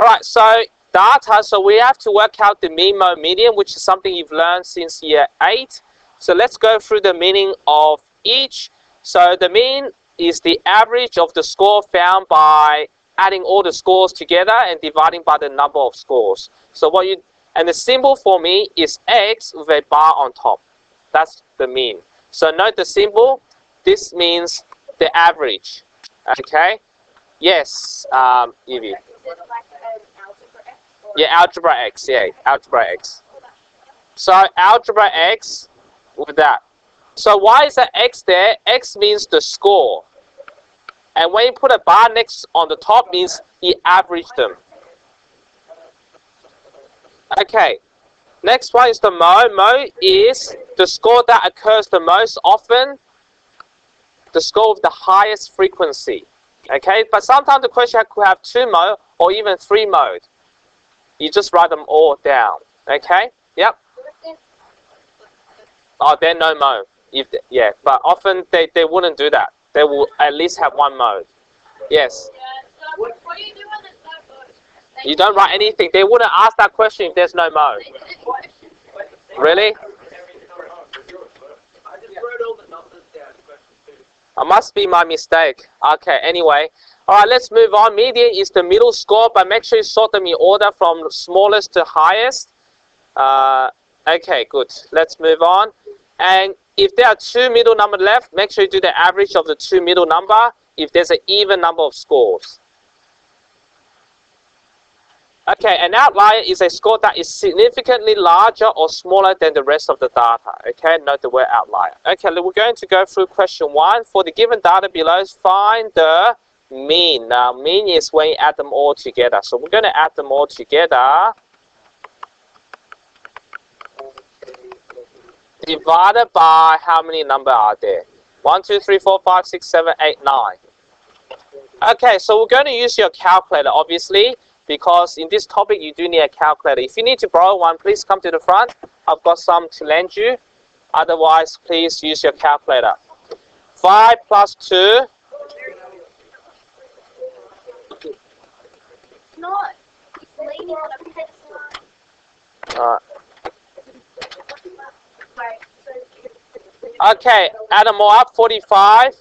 Alright, so data, so we have to work out the mean, mode, median, which is something you've learned since year 8. So let's go through the meaning of each. So the mean is the average of the score found by adding all the scores together and dividing by the number of scores. So and the symbol for me is X with a bar on top. That's the mean. So note the symbol. This means the average. Okay? Yes, Evie. Yeah, algebra X. Yeah, algebra X. So algebra X with that. So why is that X there? X means the score. And when you put a bar next on the top means you average them. Okay. Next one is the mode. Mode is the score that occurs the most often. The score with the highest frequency. Okay. But sometimes the question could have 2 mode or even 3 mode. You just write them all down. Okay. Yep. Oh, they're no mode. Yeah, but often they wouldn't do that. They will at least have 1 mode. Yes. What do you do when there's no mode? You don't write anything. They wouldn't ask that question if there's no mode. Really? I just wrote all the numbers down. It must be my mistake. Okay, anyway. Alright, let's move on. Median is the middle score, but make sure you sort them in order from smallest to highest. Okay, good. Let's move on. And if there are 2 middle numbers left, make sure you do the average of the 2 middle number if there's an even number of scores. Okay, an outlier is a score that is significantly larger or smaller than the rest of the data. Okay, note the word outlier. Okay, we're going to go through question 1. For the given data below, find the mean. Now, mean is when you add them all together. So we're going to add them all together. Divided by how many numbers are there? 1, 2, 3, 4, 5, 6, 7, 8, 9. Okay, so we're going to use your calculator, obviously, because in this topic you do need a calculator. If you need to borrow one, please come to the front. I've got some to lend you. Otherwise, please use your calculator. 5 plus 2. No, he's leaning on a pencil. Alright. Okay, add them all up. 45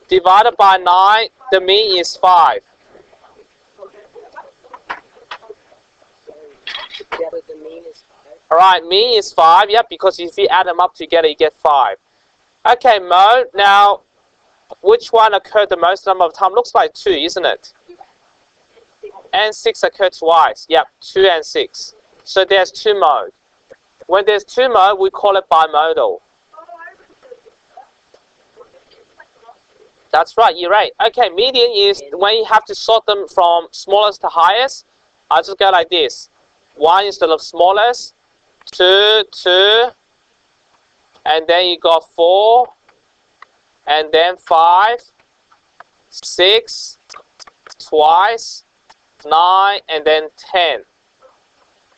divided by 9. The mean is 5. Alright, mean is 5. Yep, because if you add them up together, you get 5. Okay, mode. Now, which one occurred the most number of times? Looks like 2, isn't it? And 6 occurred twice. Yep, 2 and 6. So there's 2 mode. When there's 2 mode, we call it bimodal. That's right, you're right. Okay, median is when you have to sort them from smallest to highest. I'll just go like this. 1 is the smallest, 2, 2, and then you got 4, and then 5, 6, twice, 9, and then 10.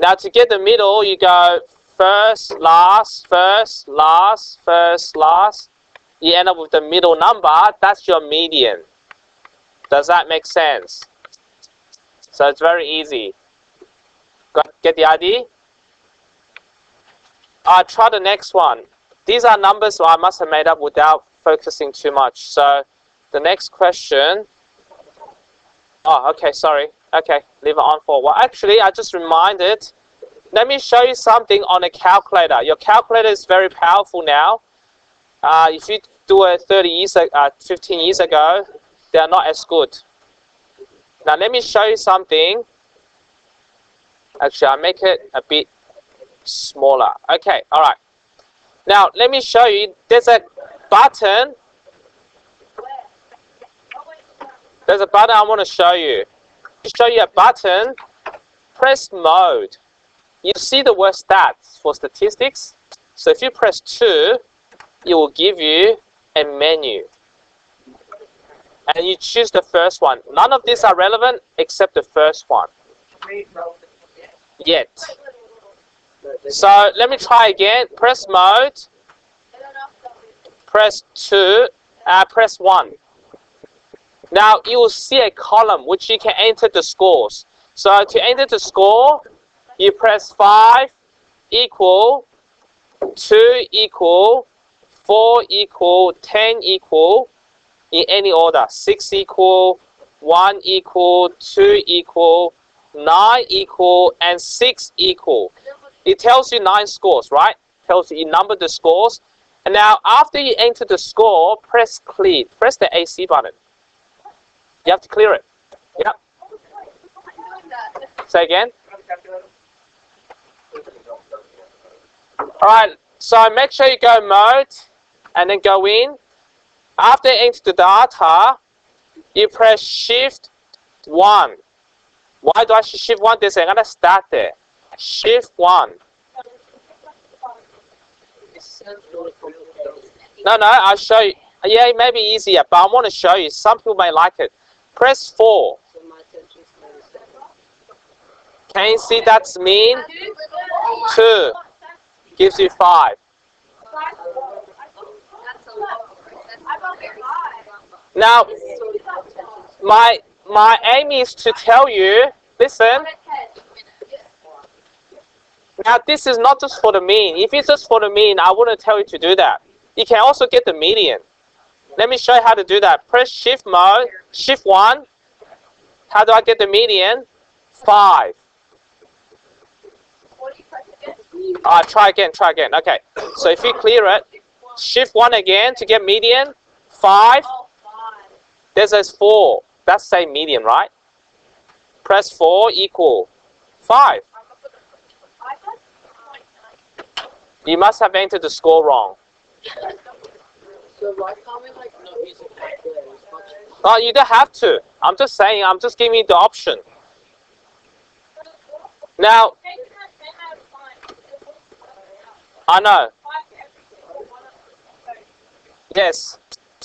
Now to get the middle, you go first, last, first, last, first, last. You end up with the middle number. That's your median. Does that make sense? So it's very easy. Get the idea? Try the next one. These are numbers I must have made up without focusing too much. So the next question. Oh, okay, sorry. Okay, leave it on for a while. Actually, I just reminded. Let me show you something on a calculator. Your calculator is very powerful now. If you do it 15 years ago, they are not as good. Now let me show you something. Actually, I'll make it a bit smaller. Okay, all right. Now let me show you. There's a button. There's a button I want to show you. To show you a button, press mode. You see the word stats for statistics. So if you press 2, it will give you a menu. And you choose the first one. None of these are relevant except the first one. Yet. So let me try again. Press mode. Press 2. Press 1. Now you will see a column which you can enter the scores. So to enter the score, you press 5 equal, 2 equal, 4 equal, 10 equal, in any order. 6 equal, 1 equal, 2 equal, 9 equal, and 6 equal. It tells you 9 scores, right? Tells you number the scores. And now after you enter the score, press clear. Press the AC button. You have to clear it. Yep. Say again. Alright, so make sure you go mode and then go in. After you enter the data, you press shift 1. Why do I shift 1? There's another stat there. Shift 1. No, I'll show you. Yeah, it may be easier, but I want to show you. Some people may like it. Press 4. Can you see that's mean? 2 gives you 5. Now, my aim is to tell you, listen. Now, this is not just for the mean. If it's just for the mean, I wouldn't tell you to do that. You can also get the median. Let me show you how to do that. Press shift mode, shift 1. How do I get the median? 5. Try again. Okay. So if you clear it, shift 1 again to get median. 5. This is 4. That's same median, right? Press 4 equal 5. You must have entered the score wrong. So why can't we like not use a calculator? Oh, you don't have to. I'm just saying. I'm just giving you the option. Now, I know. Yes.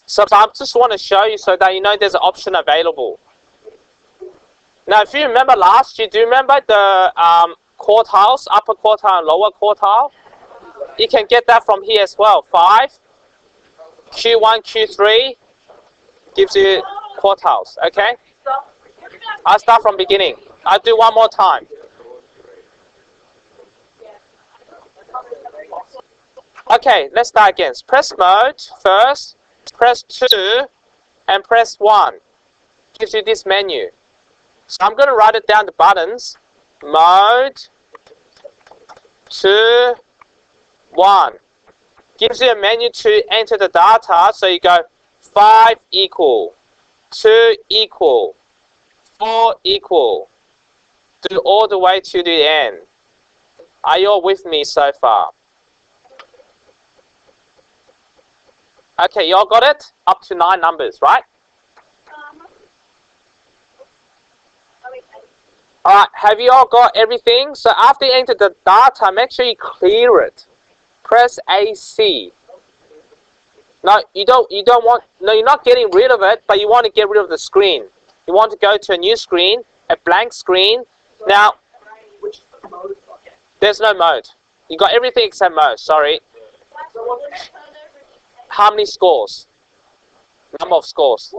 So I just want to show you so that you know there's an option available. Now, if you remember last year, do you remember the quartiles, upper quartile and lower quartile? You can get that from here as well. 5, Q1, Q3 gives you quartiles. Okay? I'll start from beginning. I'll do one more time. Okay, let's start again. Press mode first, press 2, and press 1. Gives you this menu. So I'm going to write it down the buttons. Mode 2, 1. Gives you a menu to enter the data. So you go 5 equal, 2 equal, 4 equal. Do all the way to the end. Are you all with me so far? Okay, you all got it? Up to 9 numbers, right? Alright, have you all got everything? So after you enter the data, make sure you clear it. Press AC. No, you're not getting rid of it, but you want to get rid of the screen. You want to go to a new screen, a blank screen. Now, there's no mode. You got everything except mode, sorry. How many scores? Number of scores.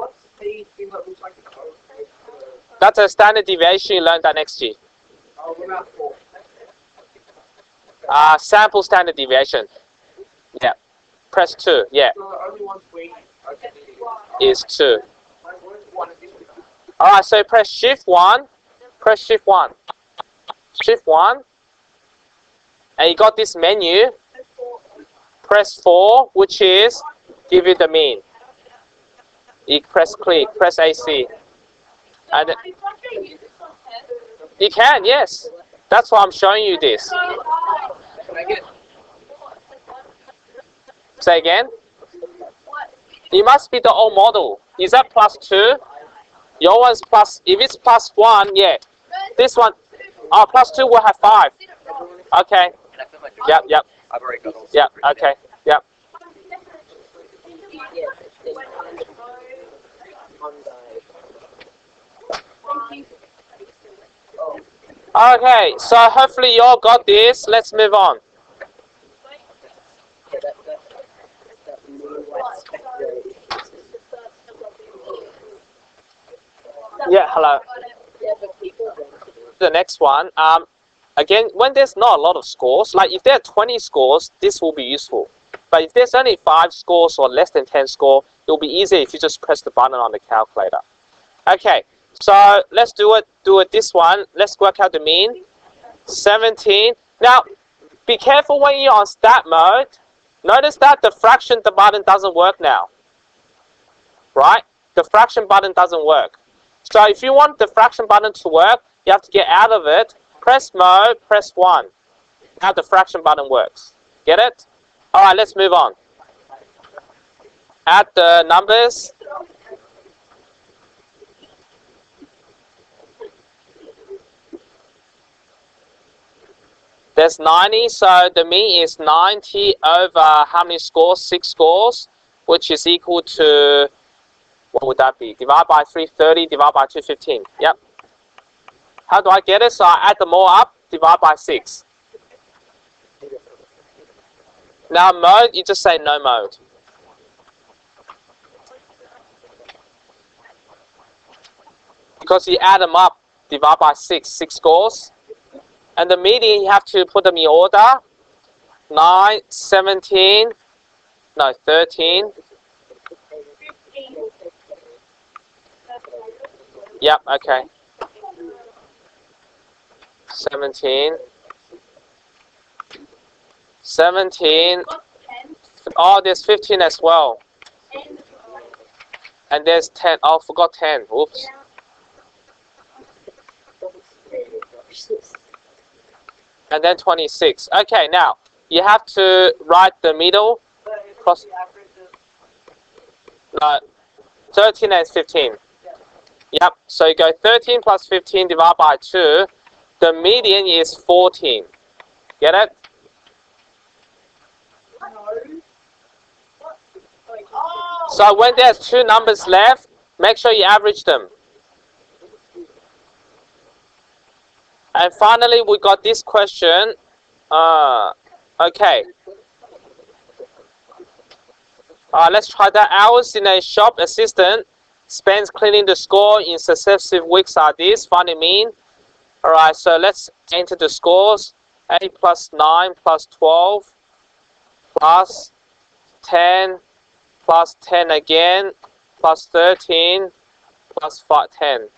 That's a standard deviation. You learned that next year. Sample standard deviation. Yeah. Press 2. Yeah. Is 2. Alright, so press shift 1. Press shift 1. Shift 1. And you got this menu. Press 4, which is give you the mean. You press click, press AC. And you can, yes. That's why I'm showing you this. Say again. It must be the old model. Is that +2? Your one's plus. If it's +1, yeah. This one, +2 will have 5. Okay. Yep. I've already got all. Yep. Okay. Yep. Okay, so hopefully you all got this. Let's move on. Yeah, hello. the next one. Again, when there's not a lot of scores, like if there are 20 scores, this will be useful. But if there's only 5 scores or less than 10 score, it will be easier if you just press the button on the calculator. Okay, so let's do it this one. Let's work out the mean. 17. Now, be careful when you're on stat mode. Notice that the fraction button doesn't work now. Right? The fraction button doesn't work. So if you want the fraction button to work, you have to get out of it. Press mode, press 1. Now the fraction button works. Get it? Alright, let's move on. Add the numbers. There's 90, so the mean is 90 over how many scores? 6 scores, which is equal to, what would that be? Divide by 330, divide by 215. Yep. How do I get it? So I add them all up, divide by 6. Now mode, you just say no mode. Because you add them up, divide by 6 scores. And the median, you have to put them in order. 9, 17, no, 13. Yep, okay. 17. 17. Oh, there's 15 as well. And there's 10. Oh, forgot 10. Oops. And then 26. Okay, now you have to write the middle. Cross. No, 13 and 15. Yep. So you go 13 plus 15 divided by 2. The median is 14. Get it? So when there's 2 numbers left, make sure you average them. And finally, we got this question. Okay. Let's try that. Hours in a shop assistant spends cleaning the score in successive weeks are this. Find the mean. Alright, so let's enter the scores. 8 plus 9 plus 12 plus 10 plus 10 again plus 13 plus 5, 10.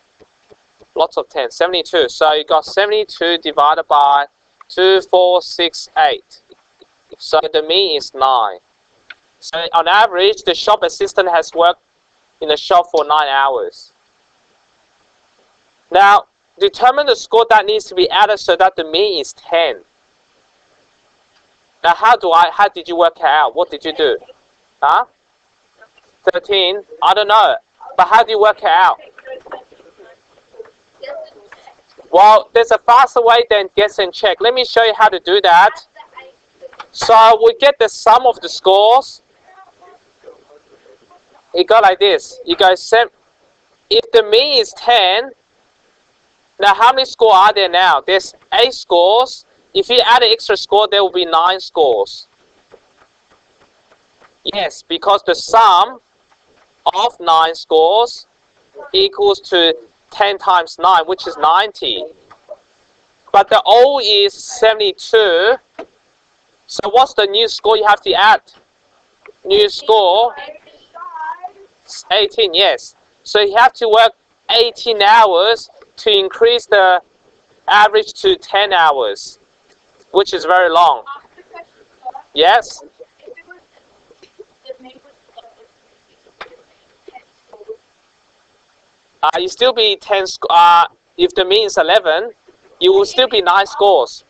Lots of 10. 72. So you got 72 divided by 2, 4, 6, 8. So the mean is 9. So on average, the shop assistant has worked in the shop for 9 hours. Now, determine the score that needs to be added so that the mean is 10. Now, how did you work it out? What did you do? Huh? 13? I don't know. But how do you work it out? Well, there's a faster way than guess and check. Let me show you how to do that. So we get the sum of the scores. You go like this. You go, if the mean is 10, now how many scores are there now? There's 8 scores. If you add an extra score, there will be 9 scores. Yes, because the sum of 9 scores equals to 10 times 9, which is 90. But the O is 72. So what's the new score you have to add? New score, 18, yes. So you have to work 18 hours to increase the average to 10 hours, which is very long. Yes? You still be 10 if the mean is 11, you will still be 9 scores.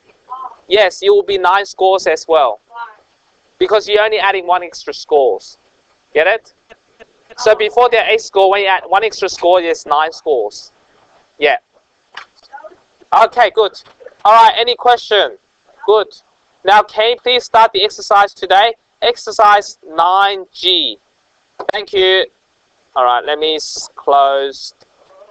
Yes, you will be 9 scores as well. Because you're only adding 1 extra scores. Get it? So before the 8 score, when you add 1 extra score, it's 9 scores. Yeah. Okay, good. Alright, any question? Good. Now can you please start the exercise today? Exercise 9G. Thank you. Alright, let me close